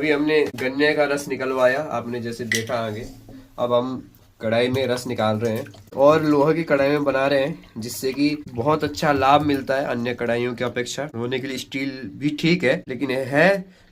अभी हमने गन्ने का रस निकलवाया, आपने जैसे देखा आगे। अब हम कढ़ाई में रस निकाल रहे हैं और लोहे की कढ़ाई में बना रहे हैं, जिससे कि बहुत अच्छा लाभ मिलता है अन्य कढ़ाइयों की अपेक्षा। होने के लिए स्टील भी ठीक है, लेकिन है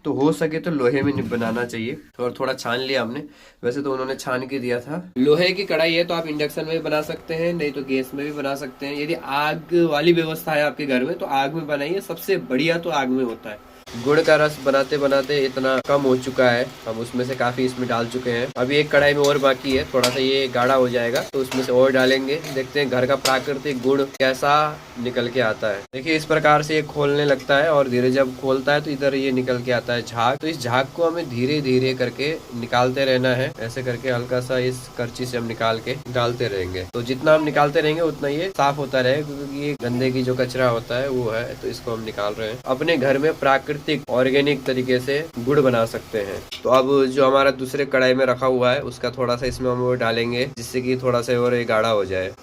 तो हो सके तो लोहे में बनाना चाहिए। और थोड़ा छान लिया हमने, वैसे तो उन्होंने छान के दिया था। लोहे की कढ़ाई है तो आप इंडक्शन में भी बना सकते हैं, नहीं तो गैस में भी बना सकते हैं। यदि आग वाली व्यवस्था है आपके घर में तो आग में बनाइए, सबसे बढ़िया तो आग में होता है। गुड़ का रस बनाते बनाते इतना कम हो चुका है, हम उसमें से काफी इसमें डाल चुके हैं। अभी एक कढ़ाई में और बाकी है, थोड़ा सा ये गाढ़ा हो जाएगा तो उसमें से और डालेंगे। देखते हैं घर का प्राकृतिक गुड़ कैसा निकल के आता है। देखिए इस प्रकार से ये खोलने लगता है और धीरे जब खोलता है तो इधर ये निकल के आता है झाग। तो इस झाग को हमें धीरे धीरे करके निकालते रहना है, ऐसे करके हल्का सा इस करची से हम निकाल के डालते रहेंगे। तो जितना हम निकालते रहेंगे उतना ये साफ होता रहेगा, क्योंकि ये गंदे की जो कचरा होता है वो है, तो इसको हम निकाल रहे हैं। अपने घर में प्राकृतिक ऑर्गेनिक तरीके से गुड़ बना सकते हैं। तो अब जो हमारा दूसरे कढ़ाई में रखा हुआ है उसका थोड़ा सा इसमें हम वो डालेंगे, जिससे कि थोड़ा सा और ये गाढ़ा हो जाए।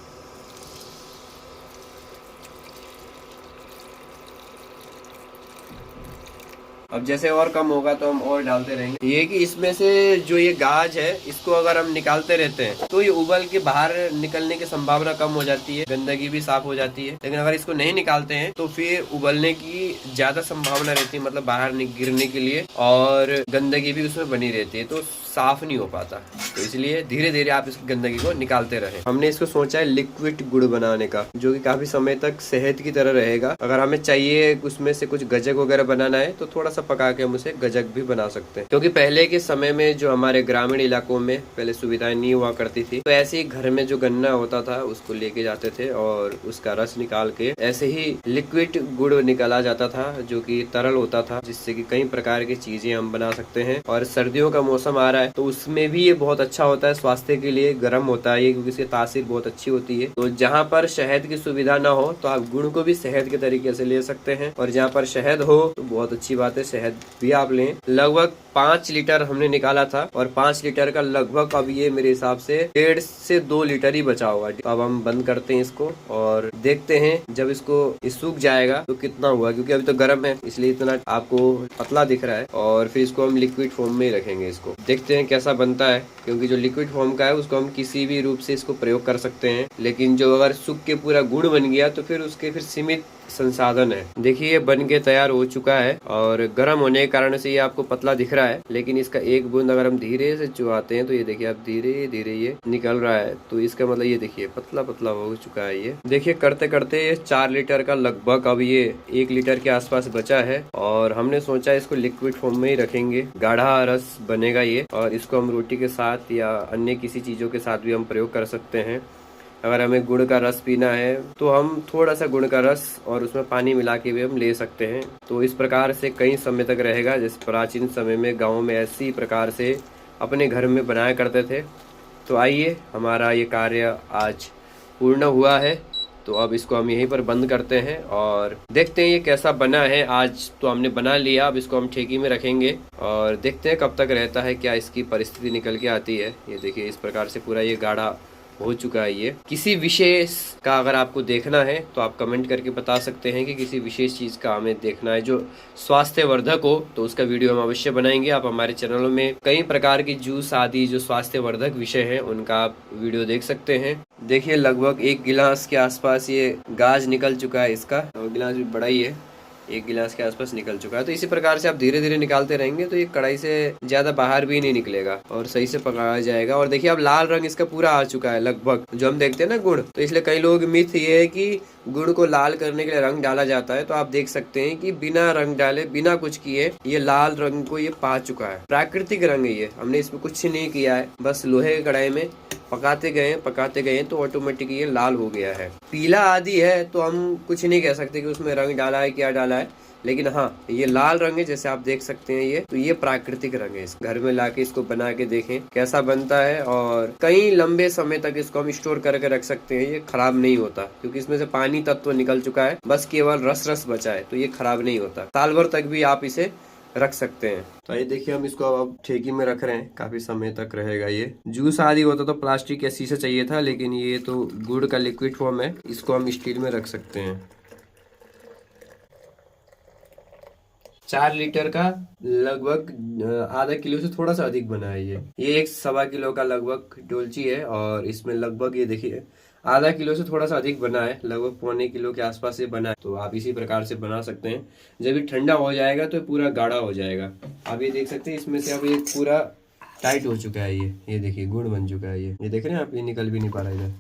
अब जैसे और कम होगा तो हम और डालते रहेंगे। ये कि इसमें से जो ये गाज है इसको अगर हम निकालते रहते हैं तो ये उबल के बाहर निकलने की संभावना कम हो जाती है, गंदगी भी साफ हो जाती है। लेकिन अगर इसको नहीं निकालते हैं तो फिर उबलने की ज्यादा संभावना रहती है, मतलब बाहर गिरने के लिए, और गंदगी भी उसमें बनी रहती है, तो साफ नहीं हो पाता। तो इसलिए धीरे धीरे आप इस गंदगी को निकालते रहे। हमने इसको सोचा है लिक्विड गुड़ बनाने का, जो कि काफी समय तक शहद की तरह रहेगा। अगर हमें चाहिए उसमें से कुछ गजक वगैरह बनाना है तो थोड़ा सा पका के हम उसे गजक भी बना सकते हैं। क्योंकि पहले के समय में जो हमारे ग्रामीण इलाकों में पहले सुविधाएं नहीं हुआ करती थी, तो ऐसे ही घर में जो गन्ना होता था उसको लेके जाते थे और उसका रस निकाल के ऐसे ही लिक्विड गुड़ निकाला जाता था, जो कि तरल होता था, जिससे कि कई प्रकार की चीजें हम बना सकते हैं। और सर्दियों का मौसम आ रहा है तो उसमें भी ये बहुत अच्छा होता है, स्वास्थ्य के लिए गर्म होता है ये, क्योंकि इसकी तासीर बहुत अच्छी होती है। तो जहाँ पर शहद की सुविधा ना हो तो आप गुड़ को भी शहद के तरीके से ले सकते हैं, और जहाँ पर शहद हो तो बहुत अच्छी बात है, शहद भी आप लें। लगभग 5 लीटर हमने निकाला था और 5 लीटर का लगभग अब ये मेरे हिसाब से 1.5 से 2 लीटर ही बचा होगा। तो अब हम बंद करते हैं इसको और देखते हैं जब इसको सूख जाएगा तो कितना हुआ, क्योंकि अभी तो गर्म है इसलिए इतना आपको पतला दिख रहा है। और फिर इसको हम लिक्विड फॉर्म में ही रखेंगे। इसको देखते हैं कैसा बनता है, क्योंकि जो लिक्विड फॉर्म का है उसको हम किसी भी रूप से इसको प्रयोग कर सकते हैं, लेकिन जो अगर सूख के पूरा गुड़ बन गया तो फिर उसके फिर सीमित संसाधन है। देखिए ये बन के तैयार हो चुका है और गर्म होने के कारण से ये आपको पतला दिख रहा है, लेकिन इसका एक बूंद अगर हम धीरे से चुआते हैं तो ये देखिए आप धीरे धीरे ये निकल रहा है। तो इसका मतलब ये देखिए पतला पतला हो चुका है। ये देखिए करते करते ये 4 लीटर का लगभग अब ये 1 लीटर के आसपास बचा है, और हमने सोचा इसको लिक्विड फॉर्म में ही रखेंगे। गाढ़ा रस बनेगा ये, और इसको हम रोटी के साथ या अन्य किसी चीजों के साथ भी हम प्रयोग कर सकते हैं। अगर हमें गुड़ का रस पीना है तो हम थोड़ा सा गुड़ का रस और उसमें पानी मिला के भी हम ले सकते हैं। तो इस प्रकार से कई समय तक रहेगा। जैसे प्राचीन समय में गाँव में ऐसी प्रकार से अपने घर में बनाया करते थे। तो आइए हमारा ये कार्य आज पूर्ण हुआ है, तो अब इसको हम यहीं पर बंद करते हैं और देखते हैं ये कैसा बना है। आज तो हमने बना लिया, अब इसको हम ठेकी में रखेंगे और देखते हैं कब तक रहता है, क्या इसकी परिस्थिति निकल के आती है। ये देखिए इस प्रकार से पूरा ये गाढ़ा हो चुका है। ये किसी विशेष का अगर आपको देखना है तो आप कमेंट करके बता सकते हैं कि किसी विशेष चीज का हमें देखना है जो स्वास्थ्यवर्धक हो, तो उसका वीडियो हम अवश्य बनाएंगे। आप हमारे चैनलों में कई प्रकार की जूस आदि जो स्वास्थ्यवर्धक विषय है उनका आप वीडियो देख सकते हैं। देखिए लगभग 1 गिलास के आसपास ये गाज निकल चुका है इसका, और गिलास भी बड़ा ही है, 1 गिलास के आसपास निकल चुका है। तो इसी प्रकार से आप धीरे धीरे निकालते रहेंगे तो ये कढ़ाई से ज्यादा बाहर भी नहीं निकलेगा और सही से पकाया जाएगा। और देखिए अब लाल रंग इसका पूरा आ चुका है लगभग, जो हम देखते हैं ना गुड़। तो इसलिए कई लोग मिथ ये है कि गुड़ को लाल करने के लिए रंग डाला जाता है, तो आप देख सकते हैं कि बिना रंग डाले बिना कुछ किए ये लाल रंग को ये पा चुका है। प्राकृतिक रंग है ये, हमने इसमें कुछ नहीं किया है, बस लोहे की कढ़ाई में पकाते गए तो ऑटोमेटिक ये लाल हो गया है। पीला आदि है तो हम कुछ नहीं कह सकते कि उसमें रंग डाला है क्या डाला है, लेकिन हाँ ये लाल रंग है जैसे आप देख सकते हैं ये, तो ये प्राकृतिक रंग है। इस घर में लाके इसको बना के देखें कैसा बनता है, और कई लंबे समय तक इसको हम स्टोर करके रख सकते हैं। ये खराब नहीं होता क्योंकि इसमें से पानी तत्व निकल चुका है, बस केवल रस बचा है, तो ये खराब नहीं होता। साल भर तक भी आप इसे रख सकते हैं। तो ये देखिए हम इसको अब ठेकी में रख रहे हैं, काफी समय तक रहेगा ये। जूस आदि होता तो प्लास्टिक या शीशा चाहिए था, लेकिन ये तो गुड़ का लिक्विड फॉर्म है, इसको हम स्टील में रख सकते हैं। 4 लीटर का लगभग आधा किलो से थोड़ा सा अधिक बना है ये एक 1.25 किलो का लगभग डोलची है और इसमें लगभग ये देखिए आधा किलो से थोड़ा सा अधिक बना है, लगभग 1.25 किलो के आसपास ये बना है। तो आप इसी प्रकार से बना सकते हैं। जब ये ठंडा हो जाएगा तो पूरा गाढ़ा हो जाएगा। आप ये देख सकते हैं इसमें से अब ये पूरा टाइट हो चुका है। ये देखिए गुड़ बन चुका है। ये देख रहे हैं आप, ये निकल भी नहीं पा रहा इधर।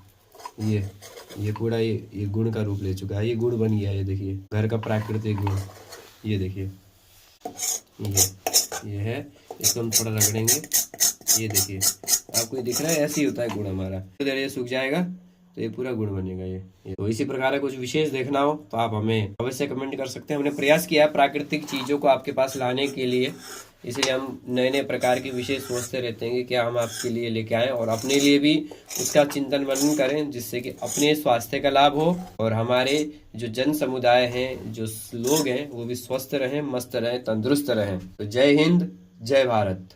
ये पूरा ये गुड़ का रूप ले चुका है। ये गुड़ बन गया है। ये देखिए घर का प्राकृतिक गुड़। ये देखिए ये है। इसको हम थोड़ा रगड़ेंगे। ये देखिए आपको ये दिख रहा है, ऐसे ही होता है गुड़ हमारा। तो ये सूख जाएगा तो ये पूरा गुड़ बनेगा। ये तो इसी प्रकार का कुछ विशेष देखना हो तो आप हमें अवश्य कमेंट कर सकते हैं। हमने प्रयास किया है प्राकृतिक चीजों को आपके पास लाने के लिए, इसलिए हम नए नए प्रकार की विशेष सोचते रहते हैं कि क्या हम आपके लिए लेके आएं और अपने लिए भी उसका चिंतन मनन करें, जिससे कि अपने स्वास्थ्य का लाभ हो और हमारे जो जन समुदाय हैं, जो लोग हैं, वो भी स्वस्थ रहें, मस्त रहें, तंदुरुस्त रहें। तो जय हिंद, जय भारत।